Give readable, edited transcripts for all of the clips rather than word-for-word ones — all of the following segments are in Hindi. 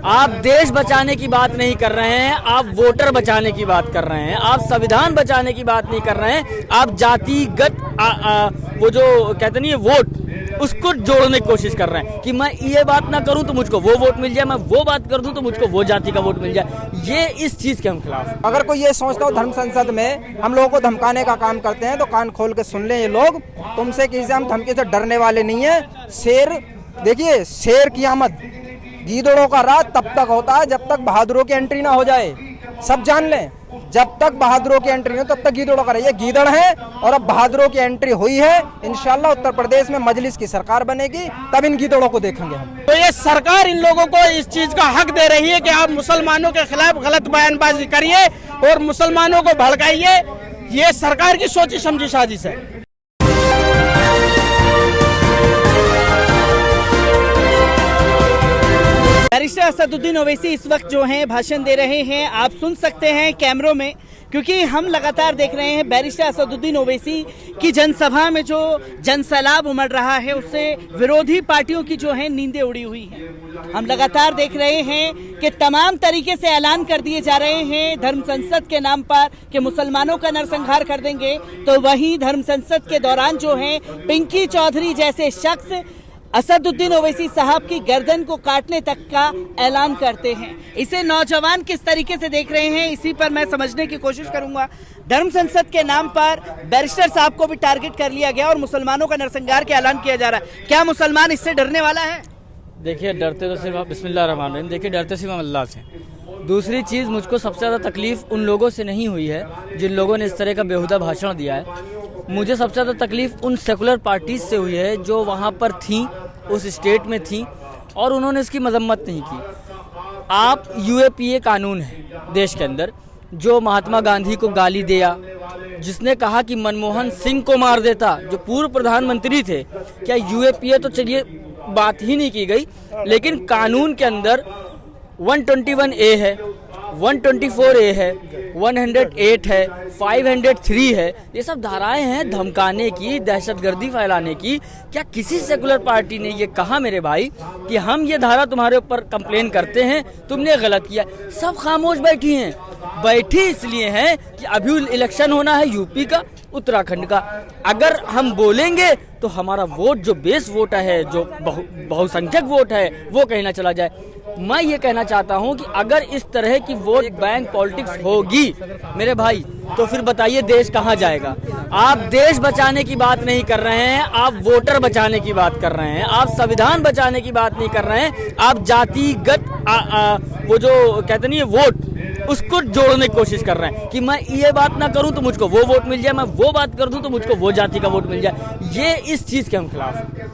आप देश बचाने की बात नहीं कर रहे हैं, आप वोटर बचाने की बात कर रहे हैं, आप संविधान बचाने की बात नहीं कर रहे हैं, आप जातिगत वो जो कहते नहीं है वोट, उसको जोड़ने की कोशिश कर रहे हैं कि मैं ये बात ना करूं तो मुझको वो वोट मिल जाए, मैं वो बात कर दूं तो मुझको वो जाति का वोट मिल जाए। ये इस चीज के हम खिलाफ। अगर कोई ये सोचता हो धर्म संसद में हम लोगों को धमकाने का काम करते हैं तो कान खोल के सुन लें ये लोग, तुमसे किसी से हम धमकी से डरने वाले नहीं है। शेर देखिए, शेर की आमद गीदड़ों का राज तब तक होता है जब तक बहादुरों की एंट्री ना हो जाए। सब जान लें, जब तक बहादुरों की एंट्री हो तब तक गीदड़ों का। ये गीदड़ है और अब बहादुरों की एंट्री हुई है। इंशाल्लाह उत्तर प्रदेश में मजलिस की सरकार बनेगी, तब इन गीदड़ों को देखेंगे हम। तो ये सरकार इन लोगों को इस चीज का हक दे रही है कि आप मुसलमानों के खिलाफ गलत बयानबाजी करिए और मुसलमानों को भड़काइए। ये सरकार की सोची समझी साजिश है। बैरिस्टर असदुद्दीन ओवैसी इस वक्त जो हैं भाषण दे रहे हैं, आप सुन सकते हैं कैमरों में, क्योंकि हम लगातार देख रहे हैं बैरिस्टर असदुद्दीन ओवैसी की जनसभा में जो जनसैलाब उमड़ रहा है उससे विरोधी पार्टियों की जो है नींदें उड़ी हुई हैं। हम लगातार देख रहे हैं कि तमाम तरीके से ऐलान कर दिए जा रहे हैं धर्म संसद के नाम पर कि मुसलमानों का नरसंहार कर देंगे, तो वहीं धर्म संसद के दौरान जो है पिंकी चौधरी जैसे शख्स असदुद्दीन ओवैसी साहब की गर्दन को काटने तक का ऐलान करते हैं। इसे नौजवान किस तरीके से देख रहे हैं, इसी पर मैं समझने की कोशिश करूंगा। धर्म संसद के नाम पर बैरिस्टर साहब को भी टारगेट कर लिया गया और मुसलमानों का नरसंहार का ऐलान किया जा रहा है। क्या मुसलमान इससे डरने वाला है? देखिए, डरते तो सिर्फ बिस्मिल्लाहिर्रहमानिर्रहीम, देखिए डरते सिर्फ अल्लाह से। दूसरी चीज़, मुझको सबसे ज़्यादा तकलीफ़ उन लोगों से नहीं हुई है जिन लोगों ने इस तरह का बेहुदा भाषण दिया है। मुझे सबसे ज़्यादा तकलीफ़ उन सेकुलर पार्टीज़ से हुई है जो वहाँ पर थीं, उस स्टेट में थीं और उन्होंने इसकी मजम्मत नहीं की। आप यूएपीए कानून है देश के अंदर जो महात्मा गांधी को गाली दिया, जिसने कहा कि मनमोहन सिंह को मार देता, जो पूर्व प्रधानमंत्री थे। क्या यूएपीए तो चलिए बात ही नहीं की गई, लेकिन कानून के अंदर 121A है, 124A है, 108 है, 503 है। ये सब धाराएं हैं धमकाने की, दहशतगर्दी फैलाने की। क्या किसी सेकुलर पार्टी ने ये कहा मेरे भाई कि हम ये धारा तुम्हारे ऊपर कंप्लेन करते हैं, तुमने गलत किया? सब खामोश बैठी हैं। बैठी इसलिए हैं कि अभी इलेक्शन होना है यूपी का, उत्तराखंड का। अगर हम बोलेंगे तो हमारा वोट जो बेस वोट है, जो बहुसंख्यक वोट है, वो कहीं ना चला जाए। मैं ये कहना चाहता हूं कि अगर इस तरह की वोट बैंक पॉलिटिक्स होगी मेरे भाई, तो फिर बताइए देश कहां जाएगा। आप देश बचाने की बात नहीं कर रहे हैं, आप वोटर बचाने की बात कर रहे हैं, आप संविधान बचाने की बात नहीं कर रहे हैं, आप जातिगत वो जो कहते नहीं है वोट, उसको जोड़ने की कोशिश कर रहे हैं कि मैं ये बात ना करूं तो मुझको वो वोट मिल जाए, मैं वो बात कर दूं तो मुझको वो जाति का वोट मिल जाए। ये इस चीज के हम खिलाफ हैं।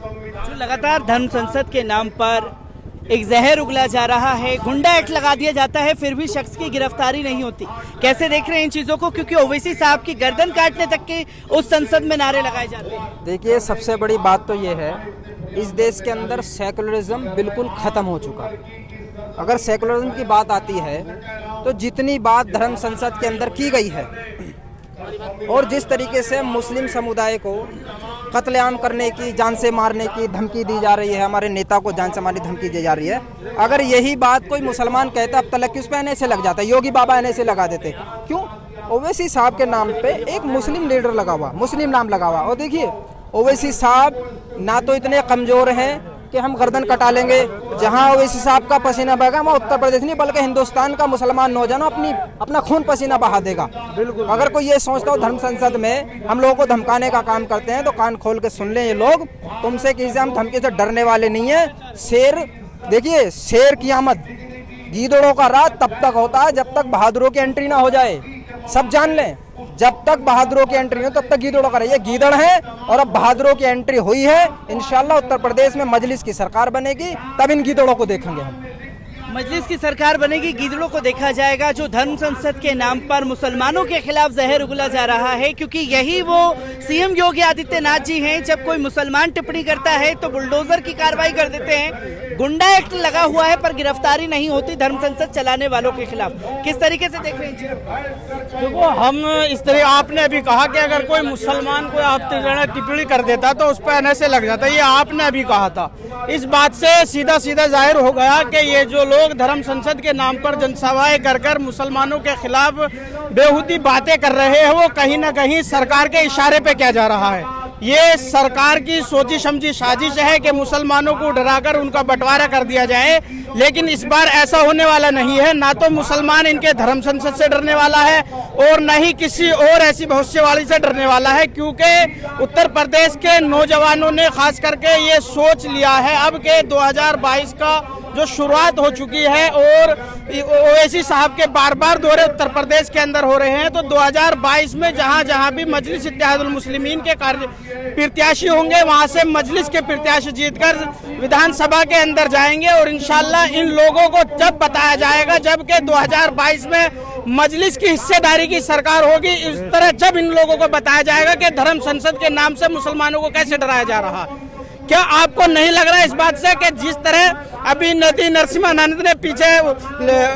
जो लगातार धर्म संसद के नाम पर एक जहर उगला जा रहा है, गुंडा एक्ट लगा दिया जाता है, फिर भी शख्स की गिरफ्तारी नहीं होती। कैसे देख रहे हैं इन चीजों को, क्योंकि ओवैसी साहब की गर्दन काटने तक के उस संसद में नारे लगाए जाते हैं। देखिए, सबसे बड़ी बात तो ये है, इस देश के अंदर सेकुलरिज्म बिल्कुल खत्म हो चुका है। अगर सेकुलरिज्म की बात आती है तो जितनी बात धर्म संसद के अंदर की गई है और जिस तरीके से मुस्लिम समुदाय को कत्लेआम करने की, जान से मारने की धमकी दी जा रही है, हमारे नेता को जान से मारने की धमकी दी जा रही है, अगर यही बात कोई मुसलमान कहता अब तलक उस पर एनए से लग जाता, योगी बाबा एनए से लगा देते। क्यों? ओवैसी साहब के नाम पे एक मुस्लिम लीडर लगा हुआ, मुस्लिम नाम लगा हुआ। और देखिए, ओवैसी साहब ना तो इतने कमजोर हैं कि हम गर्दन कटा लेंगे। जहां ओवैसी साहब का पसीना बहेगा वहाँ उत्तर प्रदेश नहीं बल्कि हिंदुस्तान का मुसलमान नौजवान अपना खून पसीना बहा देगा। बिल्कुल। अगर कोई ये सोचता हो धर्म संसद में हम लोगों को धमकाने का काम करते हैं तो कान खोल के सुन लें ये लोग, तुमसे किसी से हम धमकी से डरने वाले नहीं है। शेर देखिए, शेर की आमद गीदड़ों का राज तब तक होता है जब तक बहादुरों की एंट्री ना हो जाए। सब जान लें, जब तक बहादुरों की एंट्री हो तब तक गीदड़ों का। ये गीदड़ है और अब बहादुरों की एंट्री हुई है। इंशाल्लाह उत्तर प्रदेश में मजलिस की सरकार बनेगी, तब इन गीदड़ों को देखेंगे हम। मजलिस की सरकार बनेगी, गीदड़ों को देखा जाएगा। जो धर्म संसद के नाम पर मुसलमानों के खिलाफ जहर उगला जा रहा है, क्योंकि यही वो सीएम योगी आदित्यनाथ जी हैं। जब कोई मुसलमान टिप्पणी करता है तो बुलडोजर की कार्रवाई कर देते हैं। गुंडा एक्ट लगा हुआ है पर गिरफ्तारी नहीं होती धर्म संसद चलाने वालों के खिलाफ, किस तरीके से देख रहे हैं जी? देखो, हम इस तरह, आपने अभी कहा कि अगर कोई मुसलमान कोई आपत्तिजनक टिप्पणी कर देता तो उस पर NSA लग जाता, ये आपने अभी कहा था। इस बात से सीधा सीधा जाहिर हो गया कि ये जो लोग धर्म संसद के नाम पर जनसभाएं कर कर मुसलमानों के खिलाफ बेहुदी बातें कर रहे हैं, वो कहीं ना कहीं सरकार के इशारे पे किया जा रहा है। ये सरकार की सोची समझी साजिश है कि मुसलमानों को डराकर उनका बंटवारा कर दिया जाए, लेकिन इस बार ऐसा होने वाला नहीं है। ना तो मुसलमान इनके धर्म संसद से डरने वाला है और न ही किसी और ऐसी भविष्यवाणी से डरने वाला है, क्योंकि उत्तर प्रदेश के नौजवानों ने खास करके ये सोच लिया है अब के 2022 का जो शुरुआत हो चुकी है और ओवैसी साहब के बार बार दौरे उत्तर प्रदेश के अंदर हो रहे हैं, तो 2022 में जहां जहां भी मजलिस इत्तेहादुल मुस्लिमीन के प्रत्याशी होंगे वहां से मजलिस के प्रत्याशी जीतकर विधानसभा के अंदर जाएंगे और इंशाल्लाह इन लोगों को जब बताया जाएगा, जबकि 2022 में मजलिस की हिस्सेदारी की सरकार होगी, इस तरह जब इन लोगों को बताया जाएगा कि धर्म संसद के नाम से मुसलमानों को कैसे डराया जा रहा है। क्या आपको नहीं लग रहा है इस बात से कि जिस तरह अभी नदी नरसिम्हानंद ने पीछे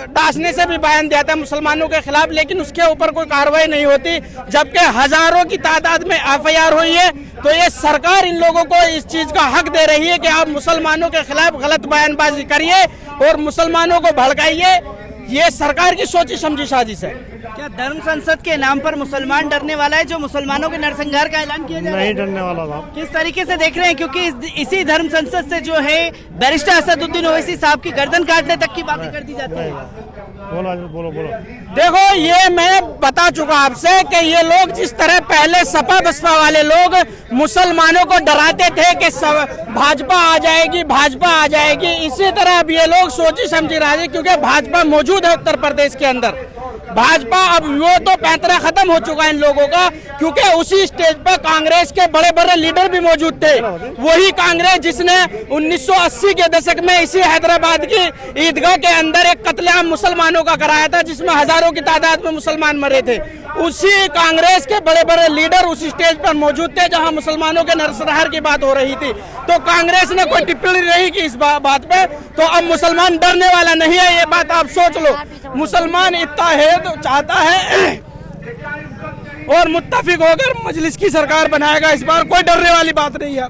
डांसने से भी बयान दिया था मुसलमानों के खिलाफ, लेकिन उसके ऊपर कोई कार्रवाई नहीं होती, जबकि हजारों की तादाद में FIR हुई है। तो ये सरकार इन लोगों को इस चीज का हक दे रही है कि आप मुसलमानों के खिलाफ गलत बयानबाजी करिए और मुसलमानों को भड़काइए। ये सरकार की सोची समझी साजिश है। क्या धर्म संसद के नाम पर मुसलमान डरने वाला है, जो मुसलमानों के नरसंहार का ऐलान किया जा रहा है? नहीं डरने वाला था। किस तरीके से देख रहे हैं, क्योंकि इसी धर्म संसद से जो है बैरिस्टर असदुद्दीन ओवैसी साहब की गर्दन काटने तक की बातें कर दी जाती है। बोलो। देखो, ये मैं बता चुका आपसे कि ये लोग जिस तरह पहले सपा बसपा वाले लोग मुसलमानों को डराते थे कि भाजपा आ जाएगी, इसी तरह अब ये लोग सोची समझी रहे हैं, क्योंकि भाजपा मौजूद है उत्तर प्रदेश के अंदर। भाजपा अब वो तो पैंतरा खत्म हो चुका है इन लोगों का, क्योंकि उसी स्टेज पर कांग्रेस के बड़े बड़े लीडर भी मौजूद थे। वही कांग्रेस जिसने 1980 के दशक में इसी हैदराबाद की ईदगाह के अंदर एक कत्लेआम मुसलमानों का कराया था, जिसमें हजारों की तादाद में मुसलमान मरे थे। उसी कांग्रेस के बड़े बड़े लीडर उसी स्टेज पर मौजूद थे जहां मुसलमानों के नरसंहार की बात हो रही थी। तो कांग्रेस ने कोई टिप्पणी नहीं की इस बात पे, तो अब मुसलमान डरने वाला नहीं है। ये बात आप सोच लो, मुसलमान इतना है तो चाहता है और मुत्तफिक होकर मजलिस की सरकार बनाएगा। इस बार कोई डरने वाली बात नहीं है।